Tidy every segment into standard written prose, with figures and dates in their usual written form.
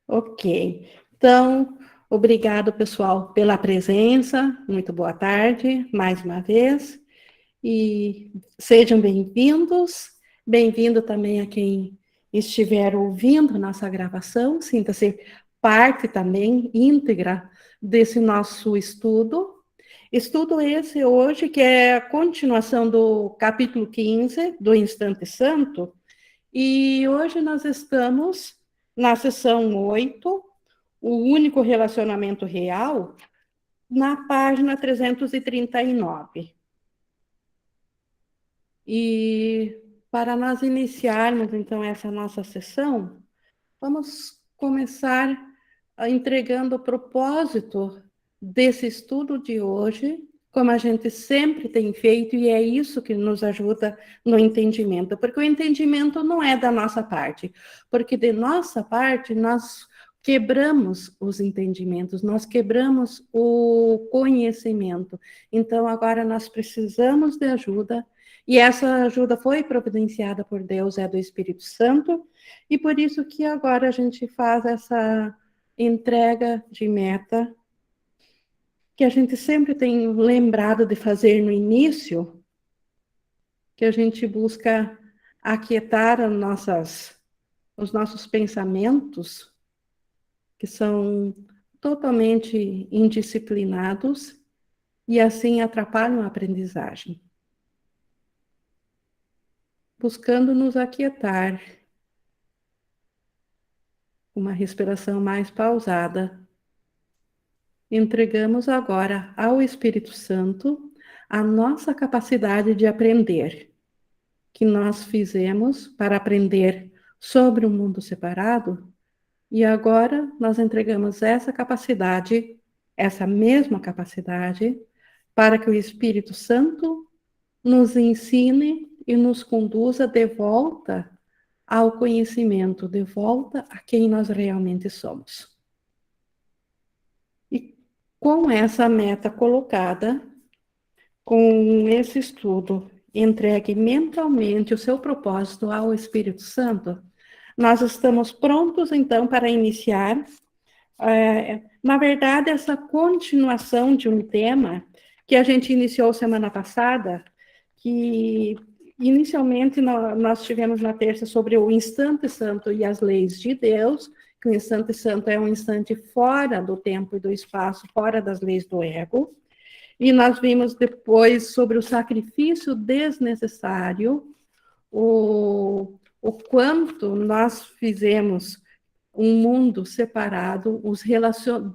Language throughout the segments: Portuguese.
Ok. Então, obrigado, pessoal, pela presença. Muito boa tarde, mais uma vez. E sejam bem-vindos. Bem-vindo também a quem estiver ouvindo nossa gravação. Sinta-se parte também íntegra desse nosso estudo. Estudo esse hoje, que é a continuação do capítulo 15 do Instante Santo. E hoje nós estamos na sessão 8, o único relacionamento real, na página 339. E para nós iniciarmos, então, essa nossa sessão, vamos começar entregando o propósito desse estudo de hoje, como a gente sempre tem feito, e é isso que nos ajuda no entendimento, porque o entendimento não é da nossa parte, porque de nossa parte nós quebramos os entendimentos, nós quebramos o conhecimento. Então, agora nós precisamos de ajuda, e essa ajuda foi providenciada por Deus, é do Espírito Santo, e por isso que agora a gente faz essa entrega de meta, que a gente sempre tem lembrado de fazer no início, que a gente busca aquietar os nossos pensamentos, que são totalmente indisciplinados, e assim atrapalham a aprendizagem. Buscando nos aquietar, uma respiração mais pausada, entregamos agora ao Espírito Santo a nossa capacidade de aprender, que nós fizemos para aprender sobre um mundo separado, e agora nós entregamos essa mesma capacidade, para que o Espírito Santo nos ensine e nos conduza de volta ao conhecimento, de volta a quem nós realmente somos. E com essa meta colocada, com esse estudo, entregue mentalmente o seu propósito ao Espírito Santo, nós estamos prontos, então, para iniciar, na verdade, essa continuação de um tema que a gente iniciou semana passada, que inicialmente nós tivemos na terça sobre o instante santo e as leis de Deus, que o instante santo é um instante fora do tempo e do espaço, fora das leis do ego. E nós vimos depois sobre o sacrifício desnecessário, o quanto nós fizemos um mundo separado,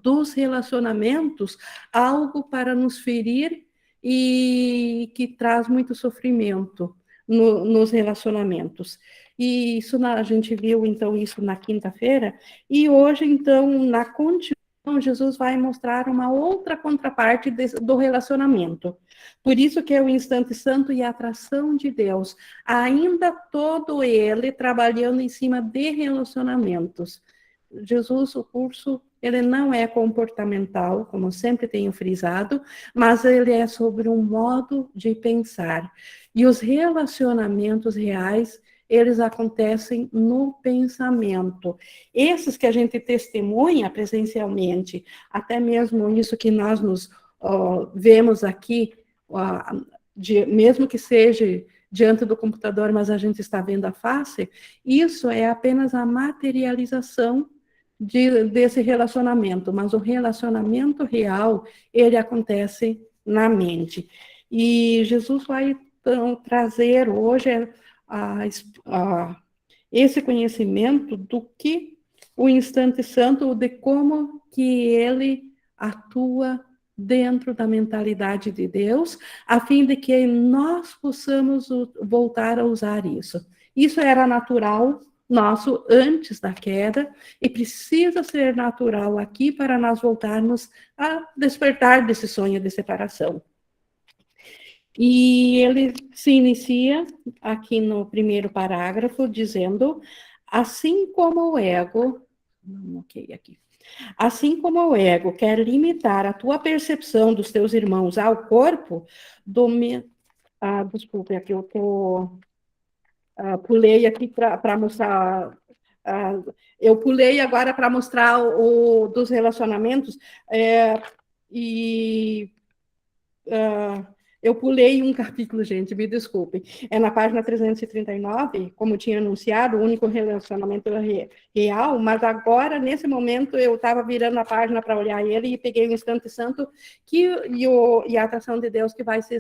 dos relacionamentos, algo para nos ferir e que traz muito sofrimento nos relacionamentos. E isso a gente viu, então, isso na quinta-feira, e hoje, então, na continuação, Jesus vai mostrar uma outra contraparte do relacionamento. Por isso que é o instante santo e a atração de Deus, ainda todo ele trabalhando em cima de relacionamentos. Jesus, o curso, ele não é comportamental, como sempre tenho frisado, mas ele é sobre um modo de pensar. E os relacionamentos reais, eles acontecem no pensamento. Esses que a gente testemunha presencialmente, até mesmo isso que nós nos vemos aqui, mesmo que seja diante do computador, mas a gente está vendo a face, isso é apenas a materialização desse relacionamento, mas o relacionamento real, ele acontece na mente. E Jesus vai, então, trazer hoje esse conhecimento do que o instante santo, de como que ele atua dentro da mentalidade de Deus, a fim de que nós possamos voltar a usar isso. Isso era natural nosso antes da queda e precisa ser natural aqui para nós voltarmos a despertar desse sonho de separação. E ele se inicia aqui no primeiro parágrafo dizendo: assim como o ego, aqui. Assim como o ego quer limitar a tua percepção dos teus irmãos ao corpo, desculpe, aqui eu pulei aqui para mostrar Eu pulei agora para mostrar o dos relacionamentos, e eu pulei um capítulo, gente, me desculpem. É na página 339, como tinha anunciado, o único relacionamento real, mas agora, nesse momento, eu estava virando a página para olhar ele e peguei o Instante Santo e a Atração de Deus, que vai ser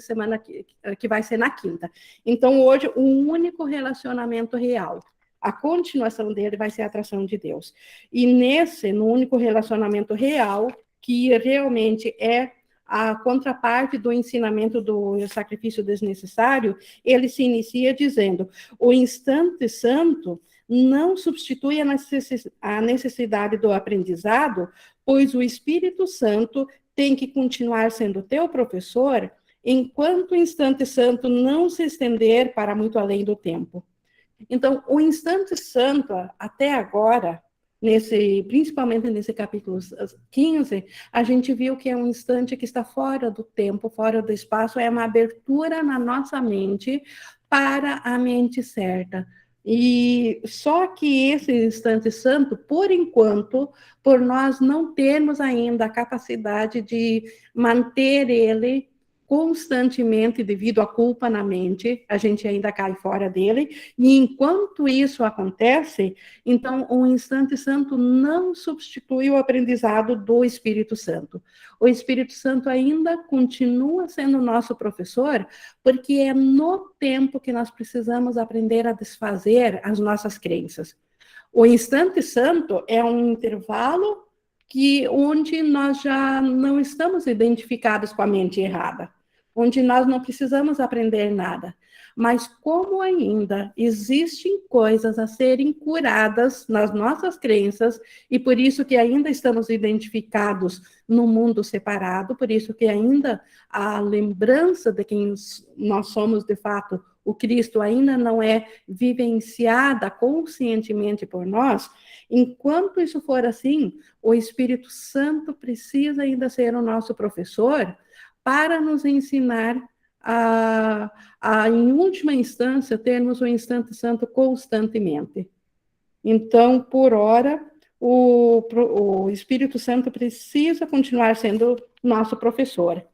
que vai ser na quinta. Então, hoje, o único relacionamento real. A continuação dele vai ser a atração de Deus. E no único relacionamento real, que realmente é a contraparte do ensinamento do sacrifício desnecessário, ele se inicia dizendo: o instante santo não substitui a necessidade do aprendizado, pois o Espírito Santo tem que continuar sendo teu professor enquanto o instante santo não se estender para muito além do tempo. Então, o instante santo, até agora, principalmente nesse capítulo 15, a gente viu que é um instante que está fora do tempo, fora do espaço, é uma abertura na nossa mente para a mente certa. E só que esse instante santo, por enquanto, por nós não termos ainda a capacidade de manter ele constantemente devido à culpa na mente, a gente ainda cai fora dele, e enquanto isso acontece, então o instante santo não substitui o aprendizado do Espírito Santo. O Espírito Santo ainda continua sendo nosso professor, porque é no tempo que nós precisamos aprender a desfazer as nossas crenças. O instante santo é um intervalo onde nós já não estamos identificados com a mente errada, onde nós não precisamos aprender nada. Mas como ainda existem coisas a serem curadas nas nossas crenças, e por isso que ainda estamos identificados no mundo separado, por isso que ainda a lembrança de quem nós somos de fato, o Cristo, ainda não é vivenciada conscientemente por nós. Enquanto isso for assim, o Espírito Santo precisa ainda ser o nosso professor para nos ensinar em última instância, termos o instante santo constantemente. Então, por hora, o Espírito Santo precisa continuar sendo nosso professor.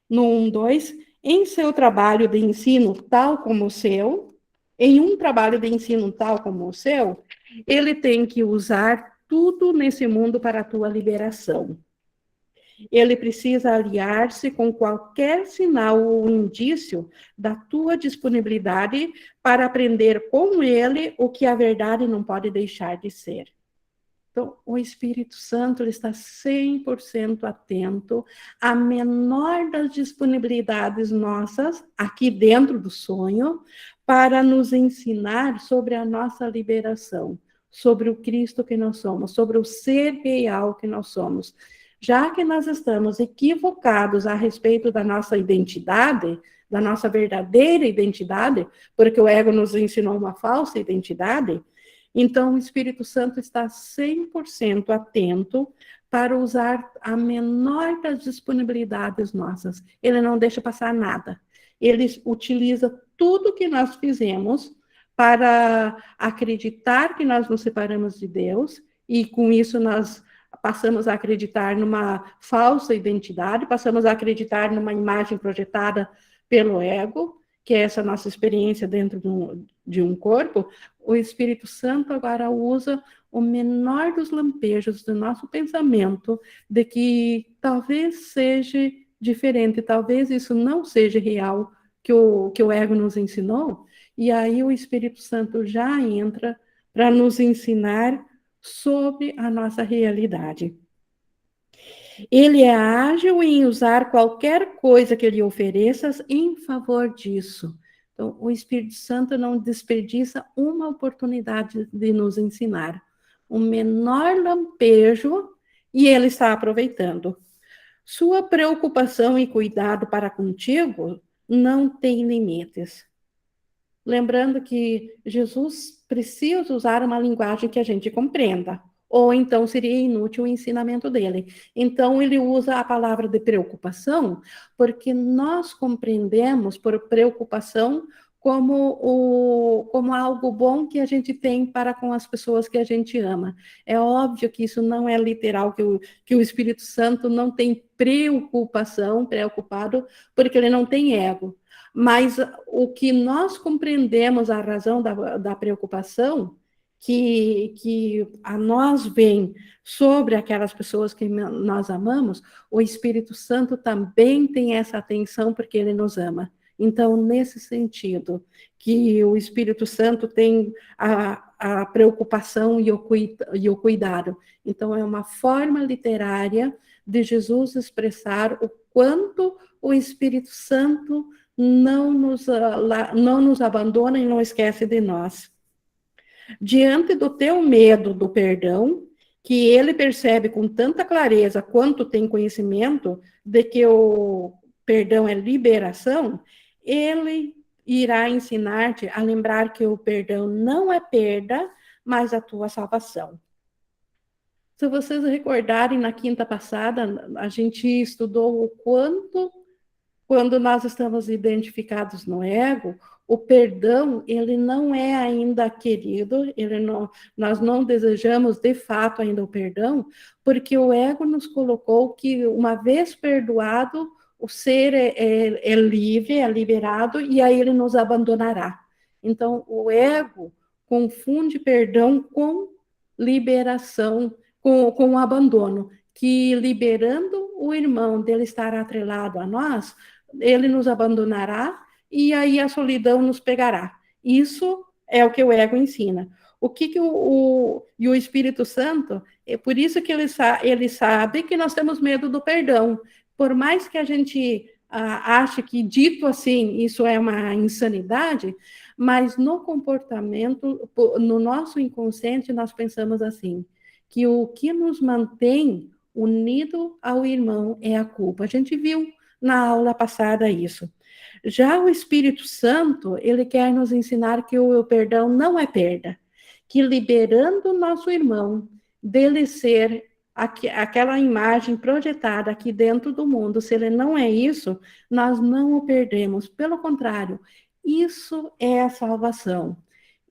No 1.2, em seu trabalho de ensino tal como o seu, em um trabalho de ensino tal como o seu, ele tem que usar tudo nesse mundo para a tua liberação. Ele precisa aliar-se com qualquer sinal ou indício da tua disponibilidade para aprender com ele o que a verdade não pode deixar de ser. Então, o Espírito Santo ele está 100% atento à menor das disponibilidades nossas, aqui dentro do sonho, para nos ensinar sobre a nossa liberação, sobre o Cristo que nós somos, sobre o ser real que nós somos. Já que nós estamos equivocados a respeito da nossa identidade, da nossa verdadeira identidade, porque o ego nos ensinou uma falsa identidade, então o Espírito Santo está 100% atento para usar a menor das disponibilidades nossas. Ele não deixa passar nada. Ele utiliza tudo que nós fizemos para acreditar que nós nos separamos de Deus, e com isso nós passamos a acreditar numa falsa identidade, passamos a acreditar numa imagem projetada pelo ego, que é essa nossa experiência dentro de um corpo. O Espírito Santo agora usa o menor dos lampejos do nosso pensamento de que talvez seja diferente, talvez isso não seja real, que o ego nos ensinou, e aí o Espírito Santo já entra para nos ensinar sobre a nossa realidade. Ele é ágil em usar qualquer coisa que lhe ofereças em favor disso. Então, o Espírito Santo não desperdiça uma oportunidade de nos ensinar. O menor lampejo, e ele está aproveitando. Sua preocupação e cuidado para contigo não tem limites. Lembrando que Jesus precisa usar uma linguagem que a gente compreenda, ou então seria inútil o ensinamento dele. Então, ele usa a palavra de preocupação, porque nós compreendemos por preocupação como algo bom que a gente tem para com as pessoas que a gente ama. É óbvio que isso não é literal, que o Espírito Santo não tem preocupado, porque ele não tem ego. Mas o que nós compreendemos, a razão da preocupação, que a nós vem sobre aquelas pessoas que nós amamos, o Espírito Santo também tem essa atenção porque ele nos ama. Então, nesse sentido, que o Espírito Santo tem a preocupação e o cuidado. Então, é uma forma literária de Jesus expressar o quanto o Espírito Santo não nos abandona e não esquece de nós. Diante do teu medo do perdão, que ele percebe com tanta clareza quanto tem conhecimento de que o perdão é liberação, ele irá ensinar-te a lembrar que o perdão não é perda, mas a tua salvação. Se vocês recordarem, na quinta passada, a gente estudou o quanto, quando nós estamos identificados no ego, o perdão, ele não é ainda querido, nós não desejamos de fato ainda o perdão, porque o ego nos colocou que uma vez perdoado, o ser é livre, é liberado, e aí ele nos abandonará. Então, o ego confunde perdão com liberação, com abandono, que liberando o irmão dele estar atrelado a nós, ele nos abandonará e aí a solidão nos pegará. Isso é o que o ego ensina. O que e o Espírito Santo, é por isso que ele sabe que nós temos medo do perdão. Por mais que a gente ache que, dito assim, isso é uma insanidade, mas no comportamento, no nosso inconsciente, nós pensamos assim, que o que nos mantém unido ao irmão é a culpa. A gente viu na aula passada isso. Já o Espírito Santo, ele quer nos ensinar que o perdão não é perda, que liberando o nosso irmão dele ser aquela imagem projetada aqui dentro do mundo, se ele não é isso, nós não o perdemos. Pelo contrário, isso é a salvação.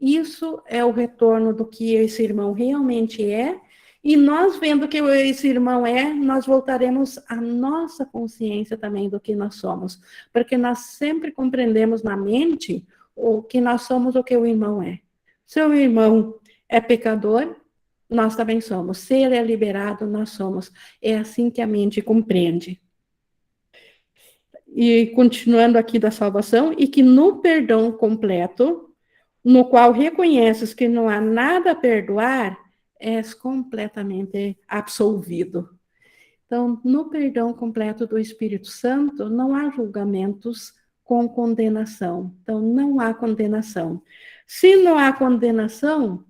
Isso é o retorno do que esse irmão realmente é. E nós, vendo que esse irmão é, nós voltaremos à nossa consciência também do que nós somos. Porque nós sempre compreendemos na mente o que nós somos, o que o irmão é. Se o irmão é pecador, nós também somos. Se ele é liberado, nós somos. É assim que a mente compreende. E continuando aqui da salvação, e que no perdão completo, no qual reconheces que não há nada a perdoar, és completamente absolvido. Então, no perdão completo do Espírito Santo, não há julgamentos com condenação. Então, não há condenação. Se não há condenação,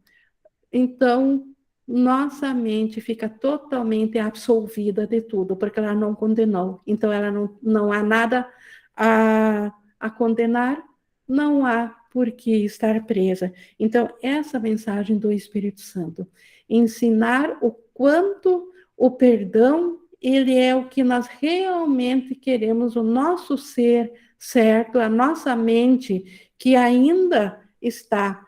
então nossa mente fica totalmente absolvida de tudo, porque ela não condenou. Então, ela não há nada a condenar, não há por que estar presa. Então, essa mensagem do Espírito Santo, ensinar o quanto o perdão, ele é o que nós realmente queremos, o nosso ser certo, a nossa mente que ainda está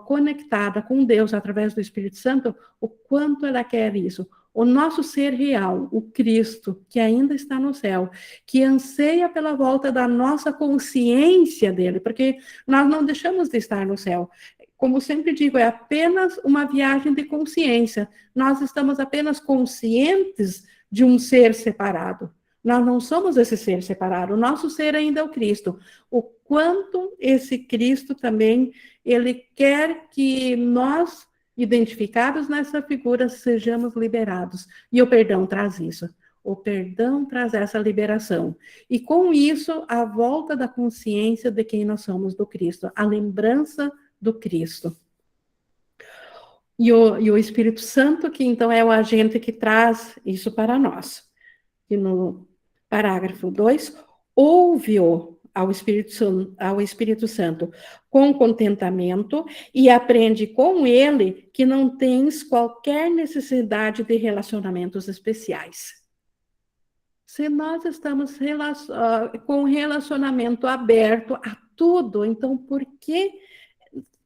conectada com Deus através do Espírito Santo, o quanto ela quer isso. O nosso ser real, o Cristo, que ainda está no céu, que anseia pela volta da nossa consciência dele, porque nós não deixamos de estar no céu. Como sempre digo, é apenas uma viagem de consciência. Nós estamos apenas conscientes de um ser separado. Nós não somos esse ser separado. O nosso ser ainda é o Cristo. O quanto esse Cristo também, ele quer que nós, identificados nessa figura, sejamos liberados. E o perdão traz isso. O perdão traz essa liberação. E com isso, a volta da consciência de quem nós somos do Cristo. A lembrança do Cristo. E o Espírito Santo, que então é o agente que traz isso para nós. E no parágrafo 2, ouve-o ao Espírito Santo com contentamento e aprende com ele que não tens qualquer necessidade de relacionamentos especiais. Se nós estamos com um relacionamento aberto a tudo, então por que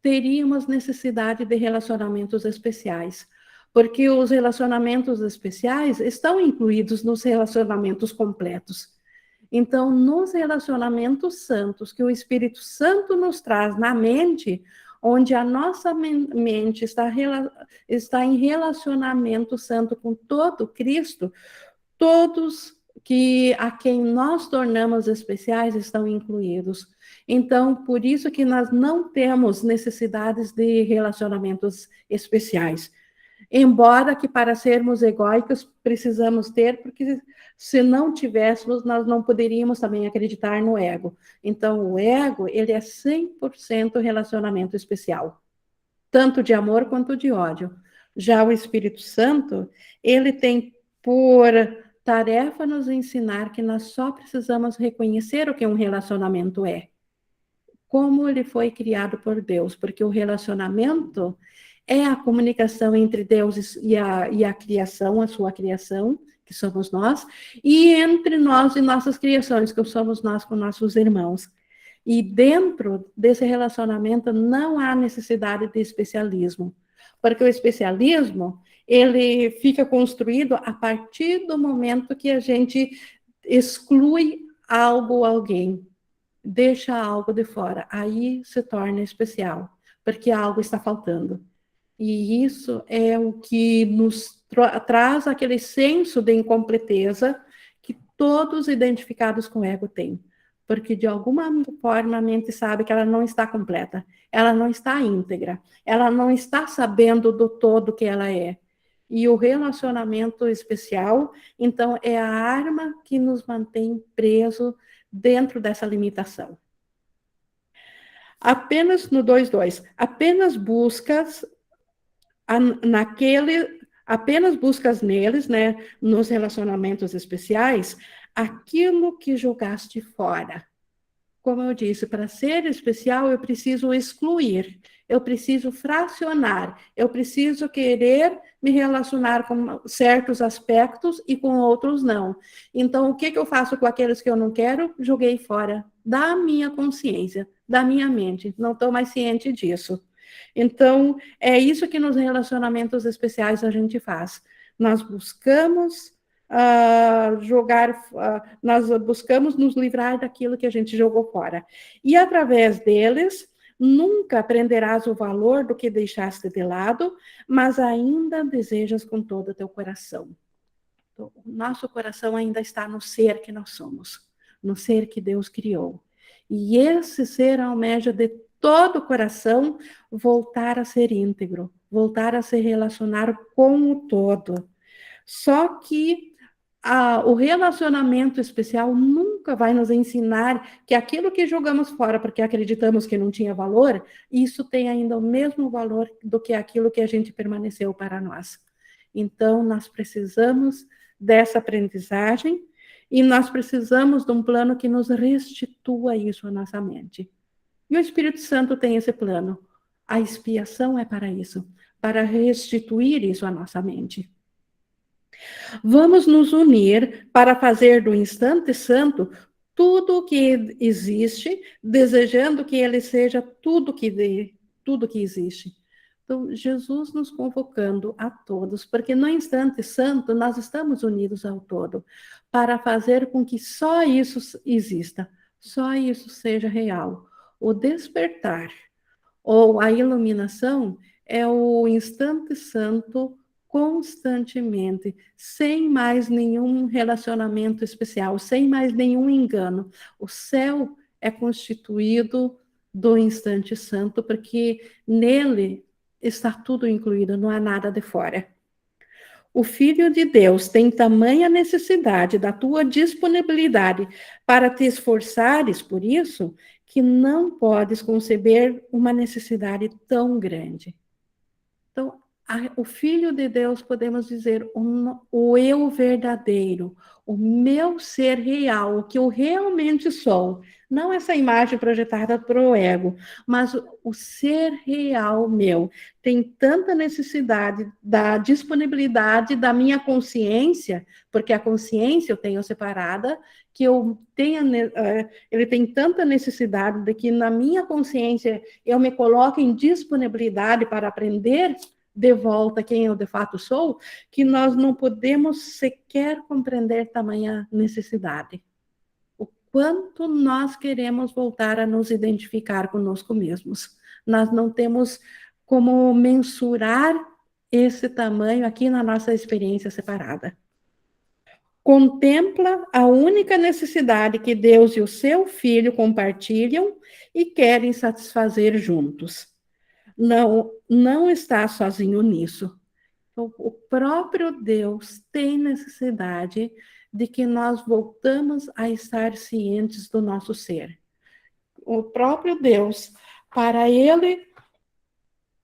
teríamos necessidade de relacionamentos especiais? Porque os relacionamentos especiais estão incluídos nos relacionamentos completos. Então, nos relacionamentos santos, que o Espírito Santo nos traz na mente, onde a nossa mente está em relacionamento santo com todo Cristo, todos que a quem nós tornamos especiais estão incluídos. Então, por isso que nós não temos necessidades de relacionamentos especiais. Embora que para sermos egóicos precisamos ter, porque se não tivéssemos, nós não poderíamos também acreditar no ego. Então, o ego, ele é 100% relacionamento especial, tanto de amor quanto de ódio. Já o Espírito Santo, ele tem por tarefa nos ensinar que nós só precisamos reconhecer o que um relacionamento é, como ele foi criado por Deus, porque o relacionamento é a comunicação entre Deus e a criação, a sua criação, que somos nós, e entre nós e nossas criações, que somos nós com nossos irmãos. E dentro desse relacionamento não há necessidade de especialismo, porque o especialismo, ele fica construído a partir do momento que a gente exclui algo, alguém, deixa algo de fora, aí se torna especial, porque algo está faltando. E isso é o que nos traz aquele senso de incompleteza que todos identificados com o ego têm. Porque, de alguma forma, a mente sabe que ela não está completa, ela não está íntegra, ela não está sabendo do todo que ela é. E o relacionamento especial, então, é a arma que nos mantém preso dentro dessa limitação. Apenas no 2.2, apenas buscas neles, né, nos relacionamentos especiais, aquilo que julgaste fora. Como eu disse, para ser especial eu preciso excluir, eu preciso fracionar, eu preciso querer me relacionar com certos aspectos e com outros não. Então, o que eu faço com aqueles que eu não quero? Joguei fora da minha consciência, da minha mente, não estou mais ciente disso. Então, é isso que nos relacionamentos especiais a gente faz. Nós buscamos nós buscamos nos livrar daquilo que a gente jogou fora. E através deles, nunca aprenderás o valor do que deixaste de lado, mas ainda desejas com todo o teu coração. Então, o nosso coração ainda está no ser que nós somos, no ser que Deus criou. E esse ser almeja de todo o coração voltar a ser íntegro, voltar a se relacionar com o todo. Só que o relacionamento especial nunca vai nos ensinar que aquilo que jogamos fora porque acreditamos que não tinha valor, isso tem ainda o mesmo valor do que aquilo que a gente permaneceu para nós. Então, nós precisamos dessa aprendizagem e nós precisamos de um plano que nos restitua isso à nossa mente. E o Espírito Santo tem esse plano. A expiação é para isso, para restituir isso à nossa mente. Vamos nos unir para fazer do instante santo tudo o que existe, desejando que ele seja tudo que existe. Então, Jesus nos convocando a todos, porque no instante santo nós estamos unidos ao todo, para fazer com que só isso exista, só isso seja real. O despertar ou a iluminação é o instante santo constantemente, sem mais nenhum relacionamento especial, sem mais nenhum engano. O céu é constituído do instante santo, porque nele está tudo incluído, não há nada de fora. O Filho de Deus tem tamanha necessidade da tua disponibilidade para te esforçares por isso, que não podes conceber uma necessidade tão grande. Então, o Filho de Deus, podemos dizer, o eu verdadeiro, o meu ser real, o que eu realmente sou. Não essa imagem projetada para o ego, mas o ser real meu. Tem tanta necessidade da disponibilidade da minha consciência, porque a consciência eu tenho separada, que eu tenha, ele tem tanta necessidade de que na minha consciência eu me coloque em disponibilidade para aprender de volta quem eu de fato sou, que nós não podemos sequer compreender tamanha necessidade. O quanto nós queremos voltar a nos identificar conosco mesmos. Nós não temos como mensurar esse tamanho aqui na nossa experiência separada. Contempla a única necessidade que Deus e o seu Filho compartilham e querem satisfazer juntos. Não está sozinho nisso. O próprio Deus tem necessidade de que nós voltamos a estar cientes do nosso ser. O próprio Deus, para ele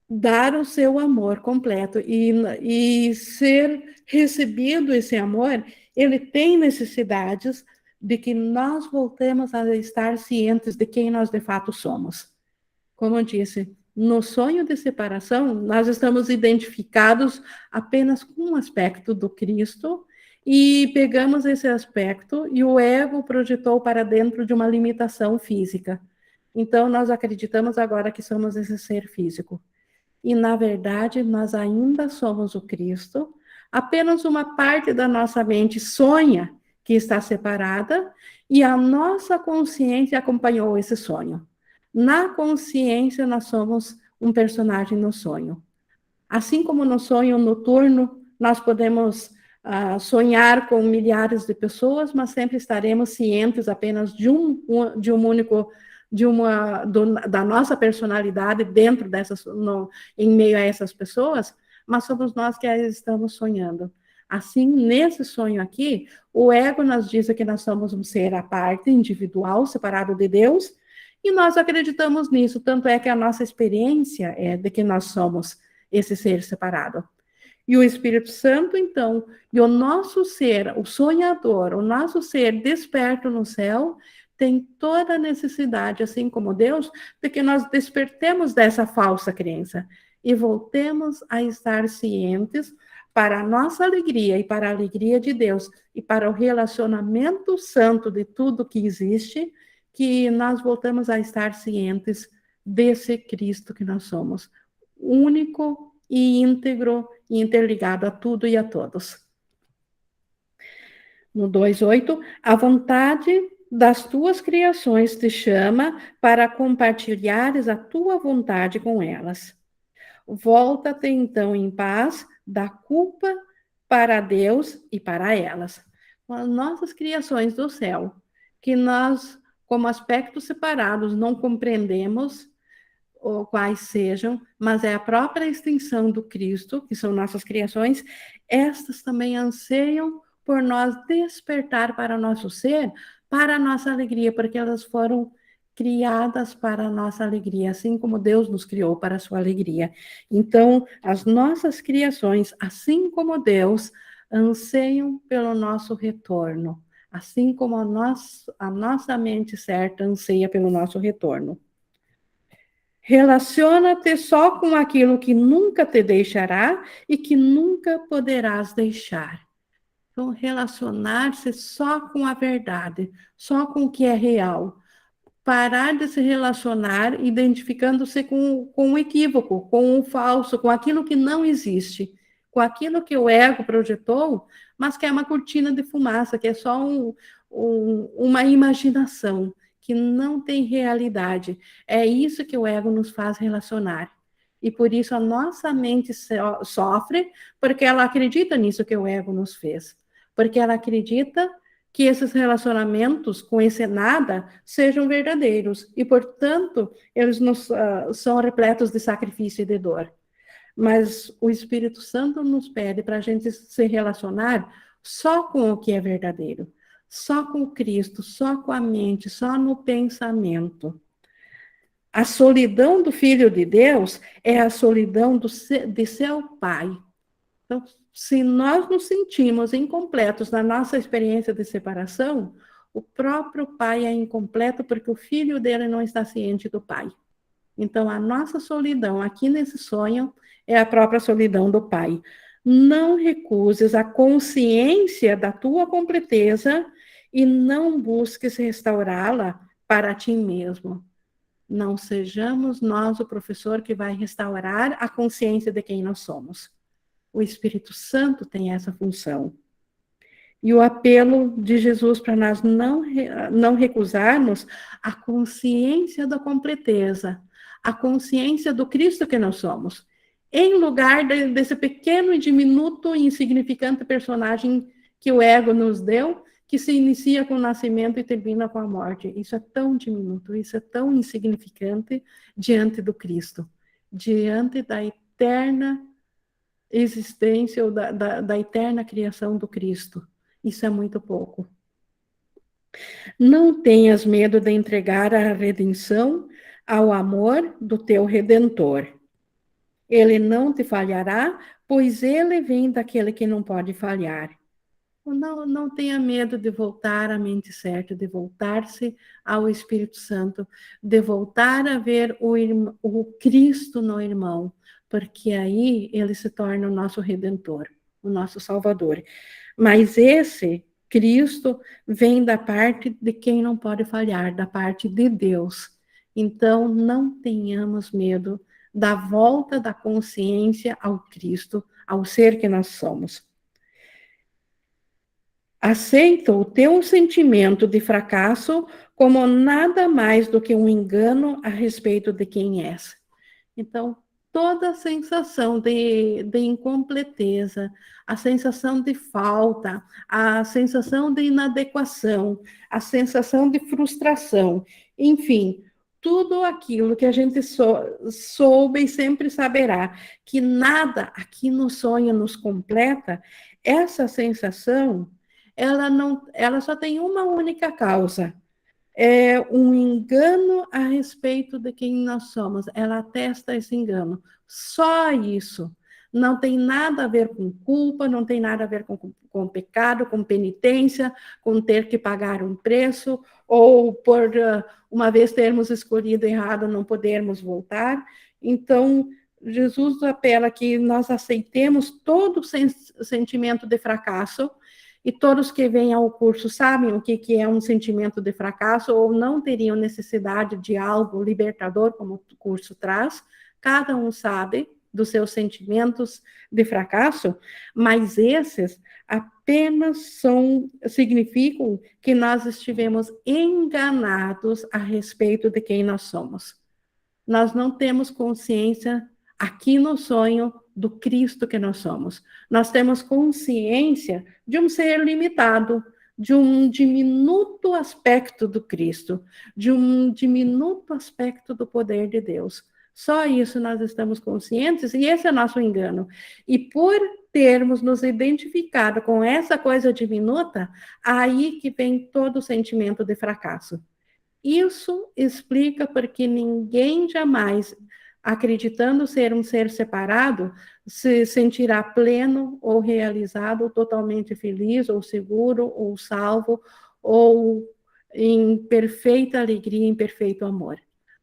dar o seu amor completo e ser recebido esse amor, ele tem necessidades de que nós voltemos a estar cientes de quem nós de fato somos. Como eu disse, no sonho de separação, nós estamos identificados apenas com um aspecto do Cristo e pegamos esse aspecto e o ego projetou para dentro de uma limitação física. Então, nós acreditamos agora que somos esse ser físico. E, na verdade, nós ainda somos o Cristo, apenas uma parte da nossa mente sonha que está separada e a nossa consciência acompanhou esse sonho. Na consciência, nós somos um personagem no sonho. Assim como no sonho noturno, nós podemos sonhar com milhares de pessoas, mas sempre estaremos cientes apenas de um único, da nossa personalidade dentro dessas, em meio a essas pessoas, mas somos nós que estamos sonhando. Assim, nesse sonho aqui, o ego nos diz que nós somos um ser à parte, individual, separado de Deus, e nós acreditamos nisso, tanto é que a nossa experiência é de que nós somos esse ser separado. E o Espírito Santo, então, e o nosso ser, o sonhador, o nosso ser desperto no céu, tem toda a necessidade, assim como Deus, de que nós despertemos dessa falsa crença e voltemos a estar cientes para a nossa alegria e para a alegria de Deus e para o relacionamento santo de tudo que existe, que nós voltamos a estar cientes desse Cristo que nós somos, único e íntegro e interligado a tudo e a todos. No 2:8, a vontade das tuas criações te chama para compartilhares a tua vontade com elas. Volta-te então em paz da culpa para Deus e para elas. As nossas criações do céu, que nós, como aspectos separados, não compreendemos ou quais sejam, mas é a própria extensão do Cristo, que são nossas criações, estas também anseiam por nós despertar para nosso ser, para a nossa alegria, porque elas foram criadas para a nossa alegria, assim como Deus nos criou para a sua alegria. Então, as nossas criações, assim como Deus, anseiam pelo nosso retorno, assim como a nossa mente certa anseia pelo nosso retorno. Relaciona-te só com aquilo que nunca te deixará e que nunca poderás deixar. Então, relacionar-se só com a verdade, só com o que é real. Parar de se relacionar identificando-se com o equívoco, com o falso, com aquilo que não existe, com aquilo que o ego projetou, mas que é uma cortina de fumaça, que é só uma imaginação, que não tem realidade. É isso que o ego nos faz relacionar. E por isso a nossa mente sofre, porque ela acredita nisso que o ego nos fez. Porque ela acredita que esses relacionamentos com esse nada sejam verdadeiros e, portanto, eles são repletos de sacrifício e de dor. Mas o Espírito Santo nos pede para a gente se relacionar só com o que é verdadeiro, só com o Cristo, só com a mente, só no pensamento. A solidão do Filho de Deus é a solidão de seu Pai. Então, se nós nos sentimos incompletos na nossa experiência de separação, o próprio Pai é incompleto porque o Filho dele não está ciente do Pai. Então, a nossa solidão aqui nesse sonho é a própria solidão do Pai. Não recuses a consciência da tua completeza e não busques restaurá-la para ti mesmo. Não sejamos nós o professor que vai restaurar a consciência de quem nós somos. O Espírito Santo tem essa função. E o apelo de Jesus para nós não recusarmos a consciência da completeza, a consciência do Cristo que nós somos, em lugar desse pequeno e diminuto e insignificante personagem que o ego nos deu, que se inicia com o nascimento e termina com a morte. Isso é tão diminuto, isso é tão insignificante diante do Cristo, diante da eterna existência ou da eterna criação do Cristo. Isso é muito pouco. Não tenhas medo de entregar a redenção ao amor do teu Redentor. Ele não te falhará, pois ele vem daquele que não pode falhar. Não tenha medo de voltar à mente certa, de voltar-se ao Espírito Santo, de voltar a ver o Cristo no irmão, porque aí ele se torna o nosso Redentor, o nosso Salvador. Mas esse Cristo vem da parte de quem não pode falhar, da parte de Deus. Então, não tenhamos medo da volta da consciência ao Cristo, ao ser que nós somos. Aceita o teu sentimento de fracasso como nada mais do que um engano a respeito de quem és. Então, toda a sensação de incompleteza, a sensação de falta, a sensação de inadequação, a sensação de frustração, enfim, tudo aquilo que a gente soube e sempre saberá, que nada aqui no sonho nos completa, essa sensação, ela só tem uma única causa, é um engano a respeito de quem nós somos. Ela atesta esse engano. Só isso. Não tem nada a ver com culpa, não tem nada a ver com pecado, com penitência, com ter que pagar um preço, ou por uma vez termos escolhido errado, não podermos voltar. Então, Jesus apela que nós aceitemos todo o sentimento de fracasso, e todos que vêm ao curso sabem o que é um sentimento de fracasso ou não teriam necessidade de algo libertador, como o curso traz. Cada um sabe dos seus sentimentos de fracasso, mas esses apenas significam que nós estivemos enganados a respeito de quem nós somos. Nós não temos consciência aqui no sonho do Cristo que nós somos. Nós temos consciência de um ser limitado, de um diminuto aspecto do Cristo, de um diminuto aspecto do poder de Deus. Só isso nós estamos conscientes, e esse é o nosso engano. E por termos nos identificado com essa coisa diminuta, aí que vem todo o sentimento de fracasso. Isso explica porque ninguém jamais, acreditando ser um ser separado, se sentirá pleno ou realizado, ou totalmente feliz, ou seguro, ou salvo, ou em perfeita alegria, em perfeito amor.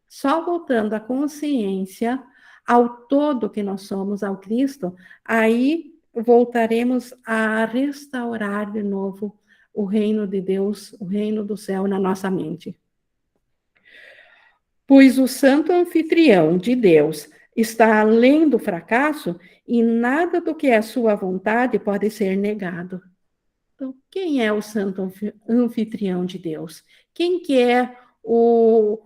Só voltando à consciência, ao todo que nós somos, ao Cristo, aí voltaremos a restaurar de novo o reino de Deus, o reino do céu na nossa mente. Pois o santo anfitrião de Deus está além do fracasso e nada do que é sua vontade pode ser negado. Então, quem é o santo anfitrião de Deus? Quem que é o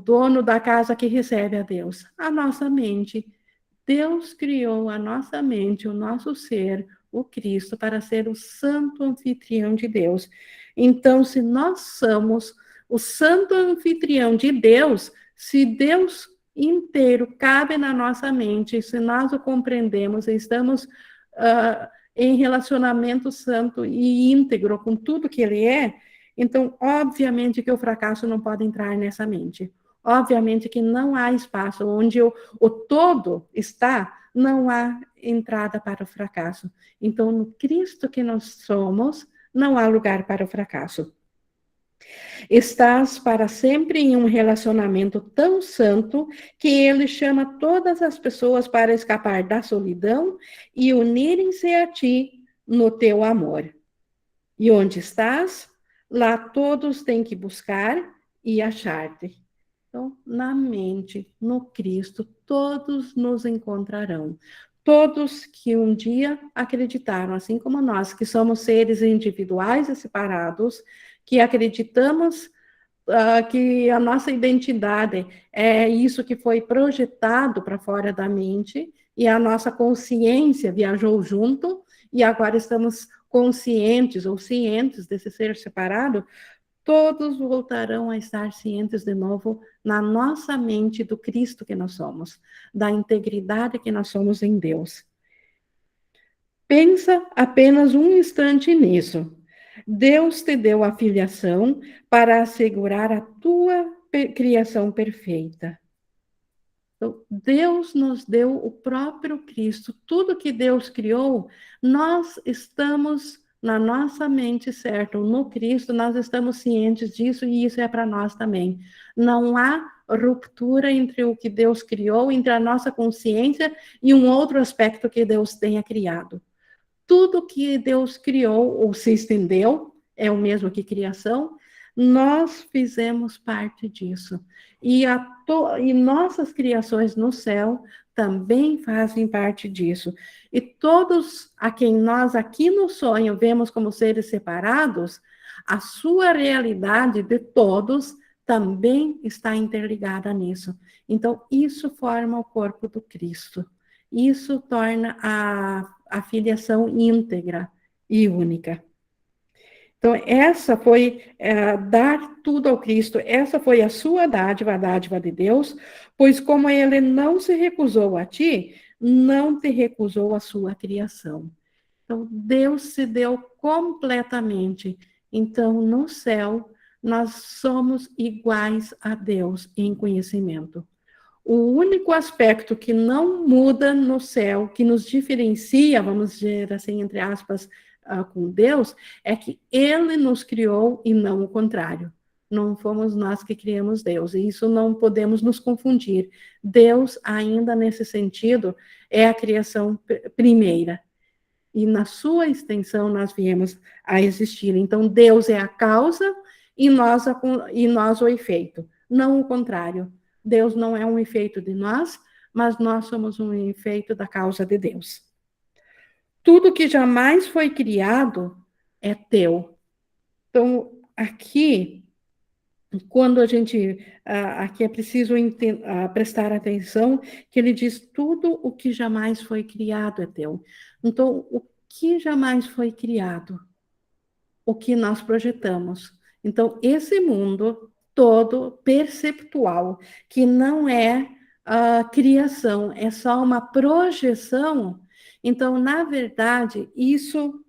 dono da casa que recebe a Deus? A nossa mente. Deus criou a nossa mente, o nosso ser, o Cristo, para ser o santo anfitrião de Deus. Então, se nós somos o santo anfitrião de Deus, se Deus inteiro cabe na nossa mente, se nós o compreendemos e estamos em relacionamento santo e íntegro com tudo que ele é, então, obviamente que o fracasso não pode entrar nessa mente. Obviamente que não há espaço onde o todo está, não há entrada para o fracasso. Então, no Cristo que nós somos, não há lugar para o fracasso. Estás para sempre em um relacionamento tão santo que ele chama todas as pessoas para escapar da solidão e unirem-se a ti no teu amor. E onde estás, lá todos têm que buscar e achar-te. Então, na mente, no Cristo, todos nos encontrarão. Todos que um dia acreditaram, assim como nós, que somos seres individuais e separados, que acreditamos que a nossa identidade é isso que foi projetado para fora da mente, e a nossa consciência viajou junto, e agora estamos conscientes ou cientes desse ser separado, todos voltarão a estar cientes de novo na nossa mente do Cristo que nós somos, da integridade que nós somos em Deus. Pensa apenas um instante nisso. Deus te deu a filiação para assegurar a tua criação perfeita. Então, Deus nos deu o próprio Cristo. Tudo que Deus criou, nós estamos na nossa mente certa. No Cristo, nós estamos cientes disso e isso é para nós também. Não há ruptura entre o que Deus criou, entre a nossa consciência e um outro aspecto que Deus tenha criado. Tudo que Deus criou ou se estendeu, é o mesmo que criação, nós fizemos parte disso. E nossas criações no céu também fazem parte disso. E todos a quem nós aqui no sonho vemos como seres separados, a sua realidade de todos também está interligada nisso. Então, isso forma o corpo do Cristo. Isso torna a filiação íntegra e única. Então, essa foi dar tudo ao Cristo, essa foi a sua dádiva, a dádiva de Deus, pois como ele não se recusou a ti, não te recusou a sua criação. Então, Deus se deu completamente. Então, no céu, nós somos iguais a Deus em conhecimento. O único aspecto que não muda no céu, que nos diferencia, vamos dizer assim, entre aspas, com Deus, é que Ele nos criou e não o contrário. Não fomos nós que criamos Deus, e isso não podemos nos confundir. Deus, ainda nesse sentido, é a criação primeira, e na sua extensão nós viemos a existir. Então, Deus é a causa e nós o efeito, não o contrário. Deus não é um efeito de nós, mas nós somos um efeito da causa de Deus. Tudo que jamais foi criado é teu. Então, aqui, quando a gente, aqui é preciso prestar atenção, que ele diz, tudo o que jamais foi criado é teu. Então, o que jamais foi criado? O que nós projetamos. Então, esse mundo todo perceptual, que não é a criação, é só uma projeção. Então, na verdade, isso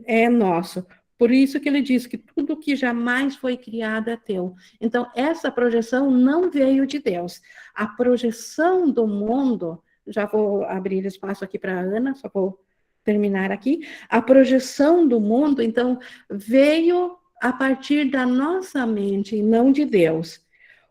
é nosso. Por isso que ele diz que tudo que jamais foi criado é teu. Então, essa projeção não veio de Deus. A projeção do mundo, já vou abrir espaço aqui para a Ana, só vou terminar aqui. A projeção do mundo, então, veio a partir da nossa mente e não de Deus.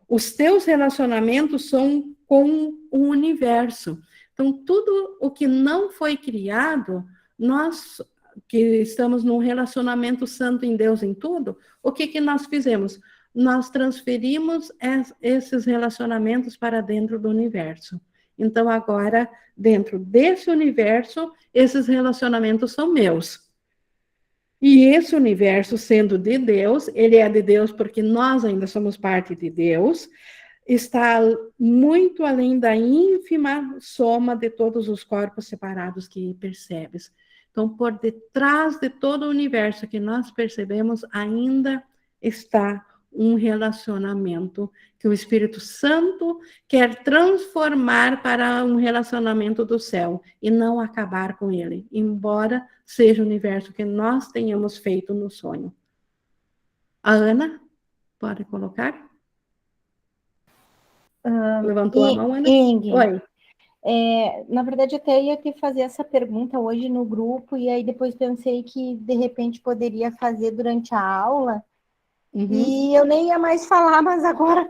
Os teus relacionamentos são com o universo. Então, tudo o que não foi criado, nós que estamos num relacionamento santo em Deus em tudo, o que nós fizemos? Nós transferimos esses relacionamentos para dentro do universo. Então, agora, dentro desse universo, esses relacionamentos são meus. E esse universo, sendo de Deus, ele é de Deus porque nós ainda somos parte de Deus, está muito além da ínfima soma de todos os corpos separados que percebes. Então, por detrás de todo o universo que nós percebemos, ainda está um relacionamento que o Espírito Santo quer transformar para um relacionamento do céu e não acabar com ele, embora seja o universo que nós tenhamos feito no sonho. A Ana, pode colocar? Levantou a mão, Ana? Ing, Oi. na verdade, até ia te fazer essa pergunta hoje no grupo, e aí depois pensei que, de repente, poderia fazer durante a aula, Uhum. e eu nem ia mais falar, mas agora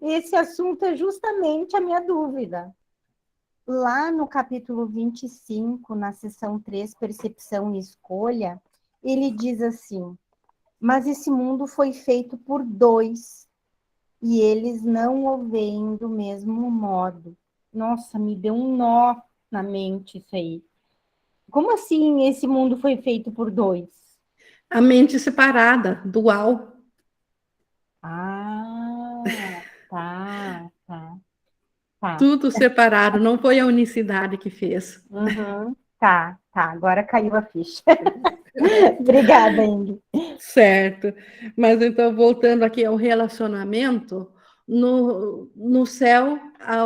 esse assunto é justamente a minha dúvida. Lá no capítulo 25, na seção 3, Percepção e Escolha, ele diz assim: mas esse mundo foi feito por dois, e eles não o veem do mesmo modo. Nossa, me deu um nó na mente isso aí. Como assim esse mundo foi feito por dois? A mente separada, dual, Ah, tá. tudo separado, não foi a unicidade que fez. Uhum, tá. Agora caiu a ficha. Obrigada, Ingrid. Certo. Mas então, voltando aqui ao relacionamento, no céu,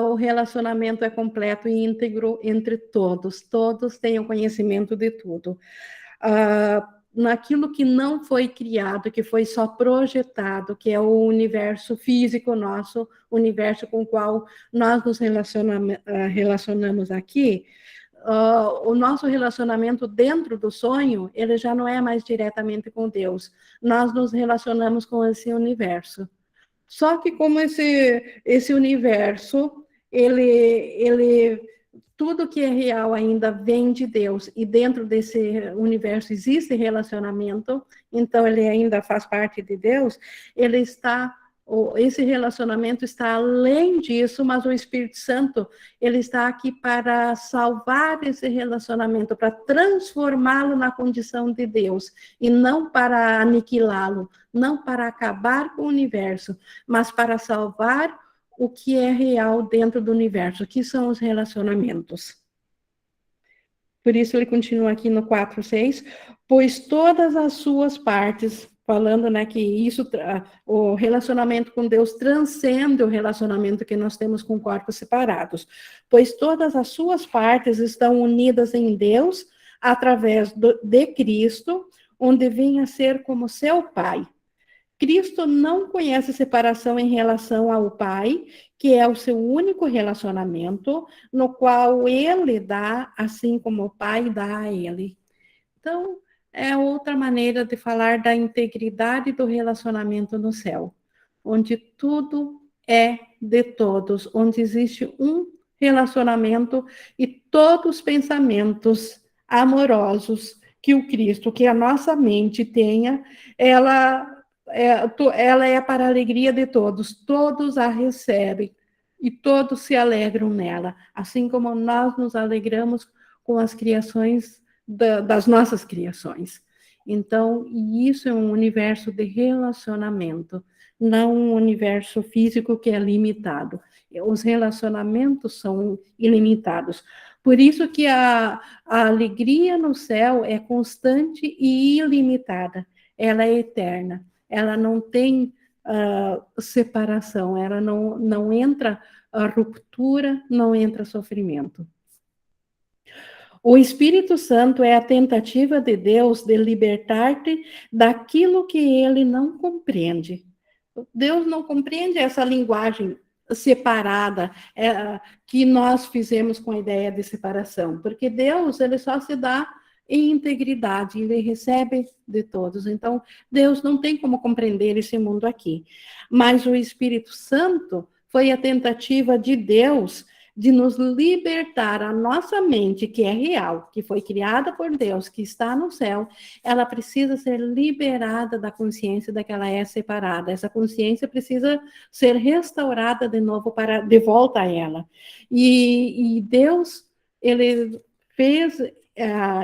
o relacionamento é completo e íntegro entre todos, todos têm o conhecimento de tudo. Naquilo que não foi criado, que foi só projetado, que é o universo físico nosso, o universo com o qual nós nos relacionamos aqui, o nosso relacionamento dentro do sonho, ele já não é mais diretamente com Deus. Nós nos relacionamos com esse universo. Só que como esse universo, ele tudo que é real ainda vem de Deus, e dentro desse universo existe relacionamento, então ele ainda faz parte de Deus, ele está, esse relacionamento está além disso, mas o Espírito Santo, ele está aqui para salvar esse relacionamento, para transformá-lo na condição de Deus, e não para aniquilá-lo, não para acabar com o universo, mas para salvar o que é real dentro do universo, que são os relacionamentos. Por isso ele continua aqui no 4:6, pois todas as suas partes, falando, né, que isso, o relacionamento com Deus transcende o relacionamento que nós temos com corpos separados, pois todas as suas partes estão unidas em Deus através de Cristo, onde vem a ser como seu Pai. Cristo não conhece separação em relação ao Pai, que é o seu único relacionamento, no qual ele dá, assim como o Pai dá a ele. Então, é outra maneira de falar da integridade do relacionamento no céu, onde tudo é de todos, onde existe um relacionamento e todos os pensamentos amorosos que o Cristo, que a nossa mente tenha, ela ela é para a alegria de todos, todos a recebem e todos se alegram nela, assim como nós nos alegramos com as criações das nossas criações. Então, isso é um universo de relacionamento, não um universo físico que é limitado. Os relacionamentos são ilimitados. Por isso que a alegria no céu é constante e ilimitada. Ela é eterna. Ela não tem separação, ela não entra a ruptura, não entra sofrimento. O Espírito Santo é a tentativa de Deus de libertar-te daquilo que ele não compreende. Deus não compreende essa linguagem separada que nós fizemos com a ideia de separação, porque Deus ele só se dá em integridade, ele recebe de todos. Então, Deus não tem como compreender esse mundo aqui. Mas o Espírito Santo foi a tentativa de Deus de nos libertar a nossa mente, que é real, que foi criada por Deus, que está no céu, ela precisa ser liberada da consciência de que ela é separada. Essa consciência precisa ser restaurada de novo, de volta a ela. E Deus, ele fez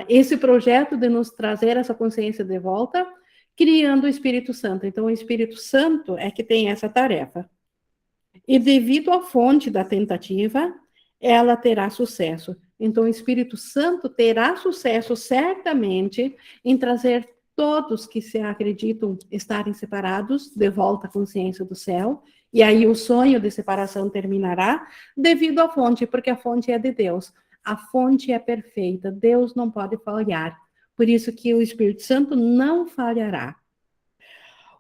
esse projeto de nos trazer essa consciência de volta, criando o Espírito Santo. Então, o Espírito Santo é que tem essa tarefa. E devido à fonte da tentativa, ela terá sucesso. Então, o Espírito Santo terá sucesso certamente em trazer todos que se acreditam estarem separados de volta à consciência do céu. E aí o sonho de separação terminará devido à fonte, porque a fonte é de Deus. A fonte é perfeita, Deus não pode falhar. Por isso que o Espírito Santo não falhará.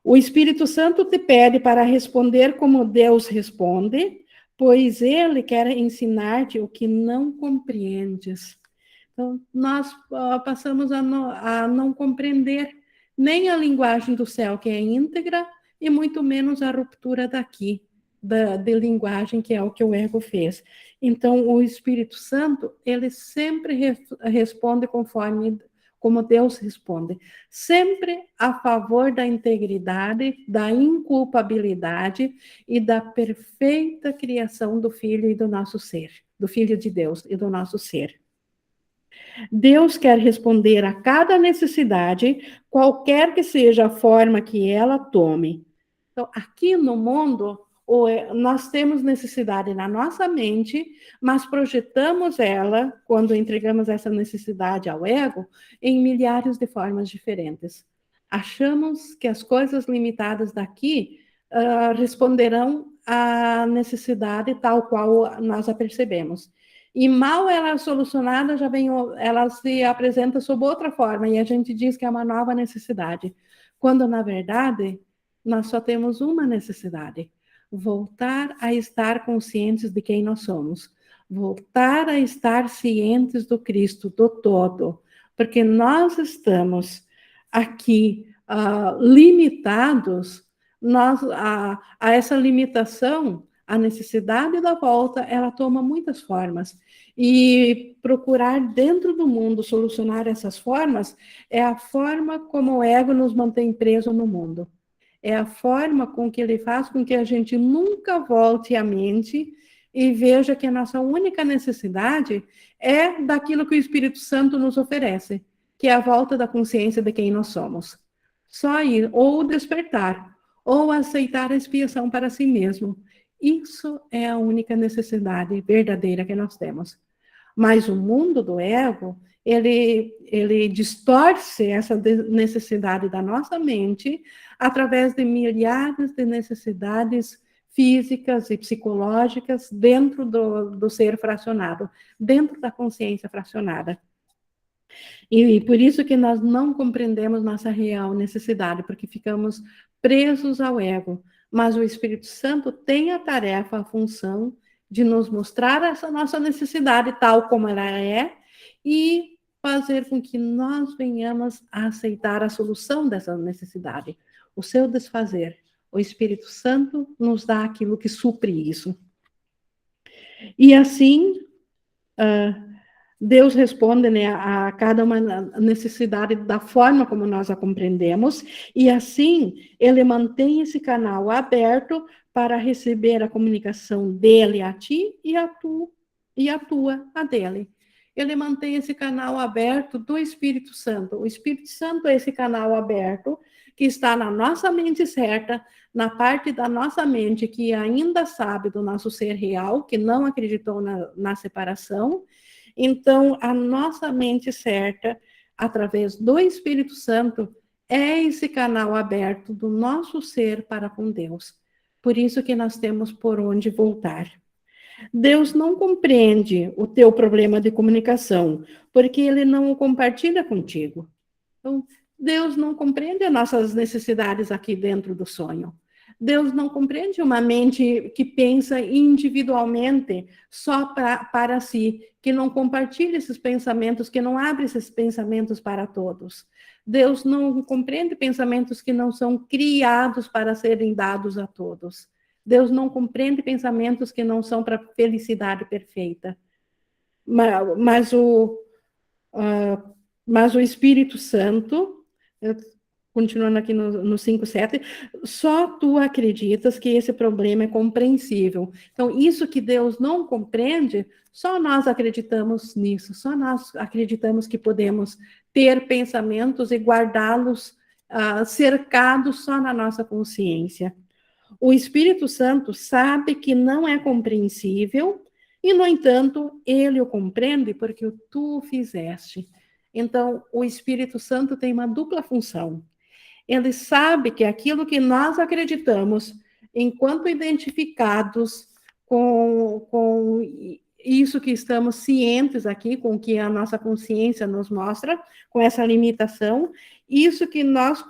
O Espírito Santo te pede para responder como Deus responde, pois ele quer ensinar-te o que não compreendes. Então, nós passamos a não compreender nem a linguagem do céu, que é íntegra, e muito menos a ruptura daqui, de linguagem, que é o que o ego fez. Então, o Espírito Santo, ele sempre responde conforme como Deus responde, sempre a favor da integridade, da inculpabilidade e da perfeita criação do Filho e do nosso ser, do Filho de Deus e do nosso ser. Deus quer responder a cada necessidade, qualquer que seja a forma que ela tome. Então, aqui no mundo, nós temos necessidade na nossa mente, mas projetamos ela, quando entregamos essa necessidade ao ego, em milhares de formas diferentes. Achamos que as coisas limitadas daqui responderão à necessidade tal qual nós a percebemos. E mal ela é solucionada, ela se apresenta sob outra forma, e a gente diz que é uma nova necessidade. Quando, na verdade, nós só temos uma necessidade: voltar a estar conscientes de quem nós somos. Voltar a estar cientes do Cristo, do todo. Porque nós estamos aqui limitados, a essa limitação, a necessidade da volta, ela toma muitas formas. E procurar dentro do mundo solucionar essas formas é a forma como o ego nos mantém preso no mundo. É a forma com que ele faz com que a gente nunca volte à mente e veja que a nossa única necessidade é daquilo que o Espírito Santo nos oferece, que é a volta da consciência de quem nós somos. Só ir, ou despertar, ou aceitar a expiação para si mesmo. Isso é a única necessidade verdadeira que nós temos. Mas o mundo do ego, ele distorce essa necessidade da nossa mente através de milhares de necessidades físicas e psicológicas dentro do ser fracionado, dentro da consciência fracionada. E por isso que nós não compreendemos nossa real necessidade, porque ficamos presos ao ego. Mas o Espírito Santo tem a tarefa, a função de nos mostrar essa nossa necessidade tal como ela é e fazer com que nós venhamos a aceitar a solução dessa necessidade, o seu desfazer. O Espírito Santo nos dá aquilo que supre isso. E assim, Deus responde, né, a cada uma necessidade da forma como nós a compreendemos, e assim ele mantém esse canal aberto para receber a comunicação dele a ti e a tua a dele. Ele mantém esse canal aberto do Espírito Santo. O Espírito Santo é esse canal aberto que está na nossa mente certa, na parte da nossa mente que ainda sabe do nosso ser real, que não acreditou na separação. Então, a nossa mente certa, através do Espírito Santo, é esse canal aberto do nosso ser para com Deus. Por isso que nós temos por onde voltar. Deus não compreende o teu problema de comunicação, porque ele não o compartilha contigo. Então, Deus não compreende as nossas necessidades aqui dentro do sonho. Deus não compreende uma mente que pensa individualmente só para si, que não compartilha esses pensamentos, que não abre esses pensamentos para todos. Deus não compreende pensamentos que não são criados para serem dados a todos. Deus não compreende pensamentos que não são para felicidade perfeita. Mas o Espírito Santo, continuando aqui no 5.7, só tu acreditas que esse problema é compreensível. Então, isso que Deus não compreende, só nós acreditamos nisso, só nós acreditamos que podemos ter pensamentos e guardá-los cercados só na nossa consciência. O Espírito Santo sabe que não é compreensível e, no entanto, ele o compreende porque tu o fizeste. Então, o Espírito Santo tem uma dupla função. Ele sabe que aquilo que nós acreditamos, enquanto identificados com isso que estamos cientes aqui, com que a nossa consciência nos mostra, com essa limitação, isso que nós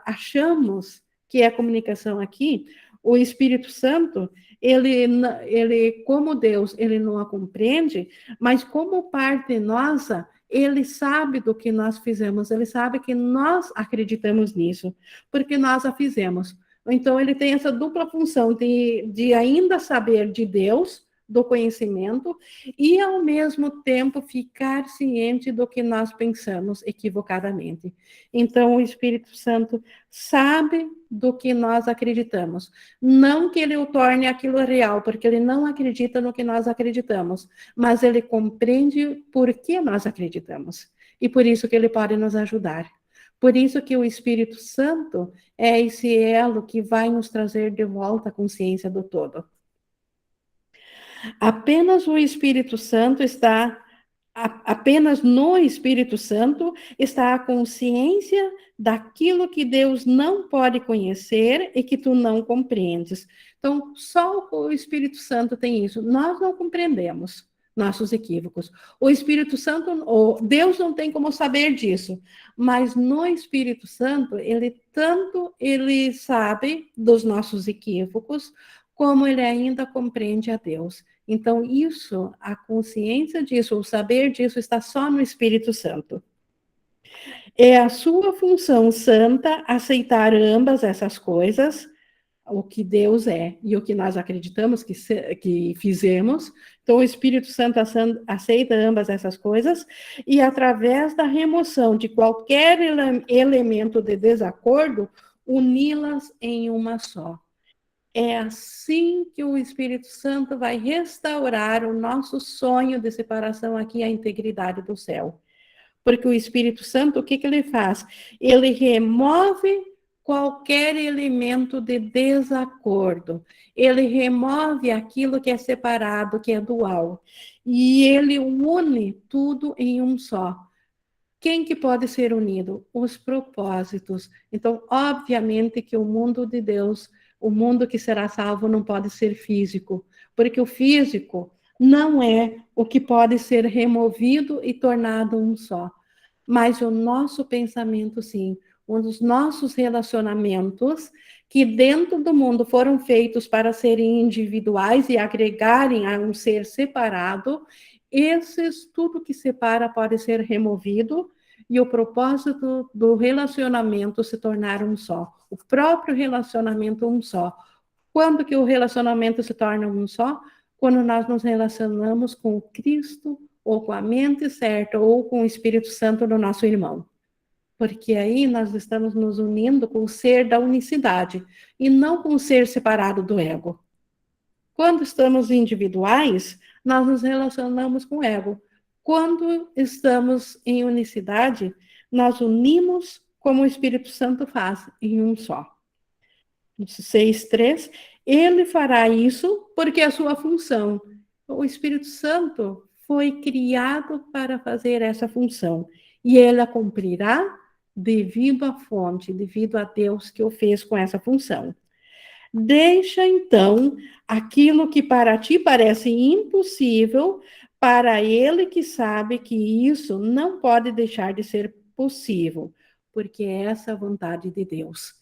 achamos que é comunicação aqui, o Espírito Santo, ele, como Deus, ele não a compreende, mas como parte nossa, ele sabe do que nós fizemos, ele sabe que nós acreditamos nisso, porque nós a fizemos. Então, ele tem essa dupla função de ainda saber de Deus, do conhecimento, e, ao mesmo tempo, ficar ciente do que nós pensamos equivocadamente. Então, o Espírito Santo sabe do que nós acreditamos. Não que ele o torne aquilo real, porque ele não acredita no que nós acreditamos, mas ele compreende por que nós acreditamos. E por isso que ele pode nos ajudar. Por isso que o Espírito Santo é esse elo que vai nos trazer de volta a consciência do todo. Apenas o Espírito Santo está, apenas no Espírito Santo está a consciência daquilo que Deus não pode conhecer e que tu não compreendes. Então, só o Espírito Santo tem isso. Nós não compreendemos nossos equívocos. O Espírito Santo, ou Deus não tem como saber disso, mas no Espírito Santo, ele sabe dos nossos equívocos, como ele ainda compreende a Deus. Então, isso, a consciência disso, o saber disso, está só no Espírito Santo. É a sua função santa aceitar ambas essas coisas, o que Deus é e o que nós acreditamos que fizemos. Então, o Espírito Santo aceita ambas essas coisas, e através da remoção de qualquer elemento de desacordo, uni-las em uma só. É assim que o Espírito Santo vai restaurar o nosso sonho de separação aqui, a integridade do céu. Porque o Espírito Santo, o que ele faz? Ele remove qualquer elemento de desacordo. Ele remove aquilo que é separado, que é dual. E ele une tudo em um só. Quem que pode ser unido? Os propósitos. Então, obviamente que o mundo de Deus, o mundo que será salvo, não pode ser físico, porque o físico não é o que pode ser removido e tornado um só. Mas o nosso pensamento, sim, os nossos relacionamentos, que dentro do mundo foram feitos para serem individuais e agregarem a um ser separado, tudo que separa pode ser removido, e o propósito do relacionamento se tornar um só. O próprio relacionamento um só. Quando que o relacionamento se torna um só? Quando nós nos relacionamos com o Cristo, ou com a mente certa, ou com o Espírito Santo do nosso irmão. Porque aí nós estamos nos unindo com o ser da unicidade, e não com o ser separado do ego. Quando estamos individuais, nós nos relacionamos com o ego. Quando estamos em unicidade, nós unimos como o Espírito Santo faz, em um só. 6:3, ele fará isso porque é a sua função. O Espírito Santo foi criado para fazer essa função, e ele a cumprirá devido à fonte, devido a Deus que o fez com essa função. Deixa, então, aquilo que para ti parece impossível, para ele que sabe que isso não pode deixar de ser possível, porque é essa a vontade de Deus.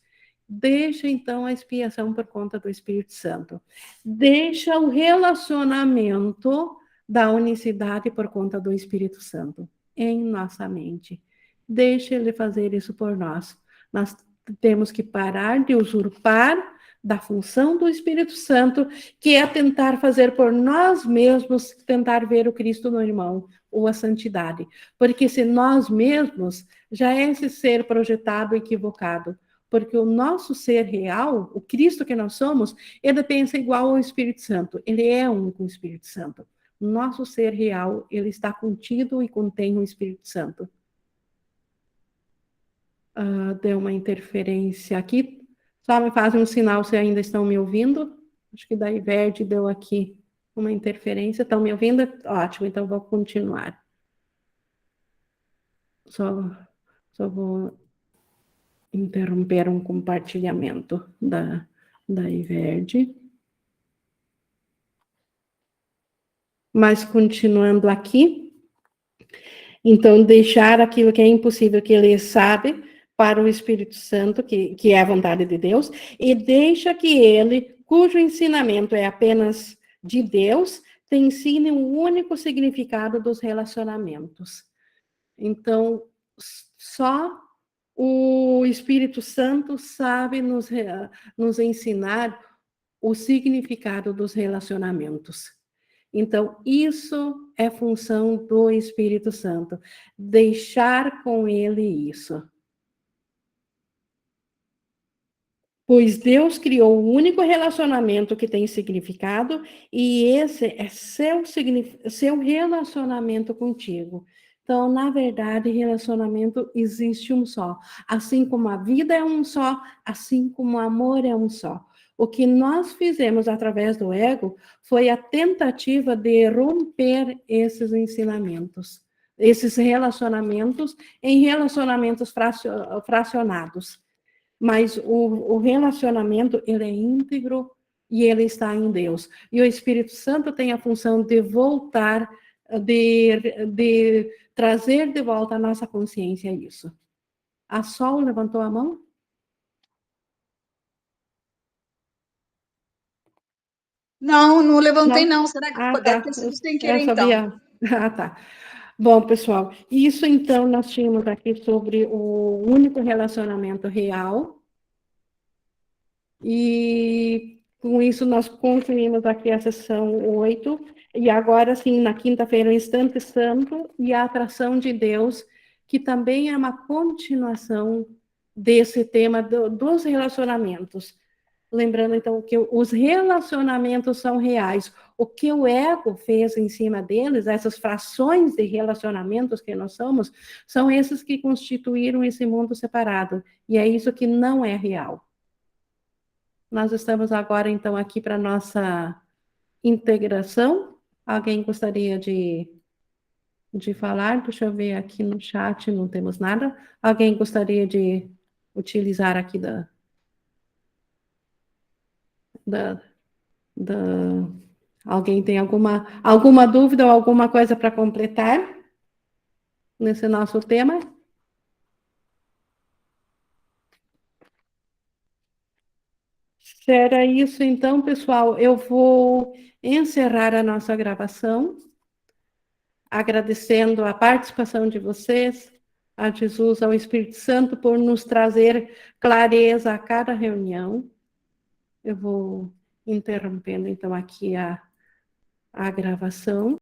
Deixa, então, a expiação por conta do Espírito Santo. Deixa o relacionamento da unicidade por conta do Espírito Santo em nossa mente. Deixa ele fazer isso por nós. Nós temos que parar de usurpar da função do Espírito Santo, que é tentar fazer por nós mesmos, tentar ver o Cristo no irmão, ou a santidade. Porque se nós mesmos, já é esse ser projetado equivocado. Porque o nosso ser real, o Cristo que nós somos, ele pensa igual ao Espírito Santo. Ele é um com o Espírito Santo. O nosso ser real, ele está contido e contém o Espírito Santo. Deu uma interferência aqui. Só me fazem um sinal se ainda estão me ouvindo. Acho que da Iverde deu aqui uma interferência. Estão me ouvindo? Ótimo, então vou continuar. Só vou interromper um compartilhamento da Iverde. Mas continuando aqui, então deixar aquilo que é impossível, que ele sabe, para o Espírito Santo, que é a vontade de Deus, e deixa que ele cujo ensinamento é apenas de Deus, te ensine o único significado dos relacionamentos. Então, só o Espírito Santo sabe nos ensinar o significado dos relacionamentos. Então, isso é função do Espírito Santo, deixar com ele isso. Pois Deus criou o único relacionamento que tem significado, e esse é seu relacionamento contigo. Então, na verdade, relacionamento existe um só. Assim como a vida é um só, assim como o amor é um só. O que nós fizemos através do ego foi a tentativa de romper esses ensinamentos, esses relacionamentos em relacionamentos fracionados. Mas o relacionamento, ele é íntegro e ele está em Deus. E o Espírito Santo tem a função de voltar, de trazer de volta a nossa consciência isso. A Sol levantou a mão? Não, não levantei não. Será que deve Tá. ter sido sem Eu querer, sabia. então? Tá. Bom, pessoal, isso então nós tínhamos aqui sobre o único relacionamento real. E com isso nós concluímos aqui a sessão 8. E agora, sim, na quinta-feira, o Instante Santo e a Atração de Deus, que também é uma continuação desse tema dos relacionamentos. Lembrando, então, que os relacionamentos são reais. O que o ego fez em cima deles, essas frações de relacionamentos que nós somos, são esses que constituíram esse mundo separado. E é isso que não é real. Nós estamos agora, então, aqui para a nossa integração. Alguém gostaria de falar? Deixa eu ver aqui no chat, não temos nada. Alguém gostaria de utilizar aqui da alguém tem alguma dúvida ou alguma coisa para completar nesse nosso tema? Se era isso, então, pessoal, eu vou encerrar a nossa gravação, agradecendo a participação de vocês, a Jesus, ao Espírito Santo, por nos trazer clareza a cada reunião. Eu vou interrompendo, então, aqui a gravação.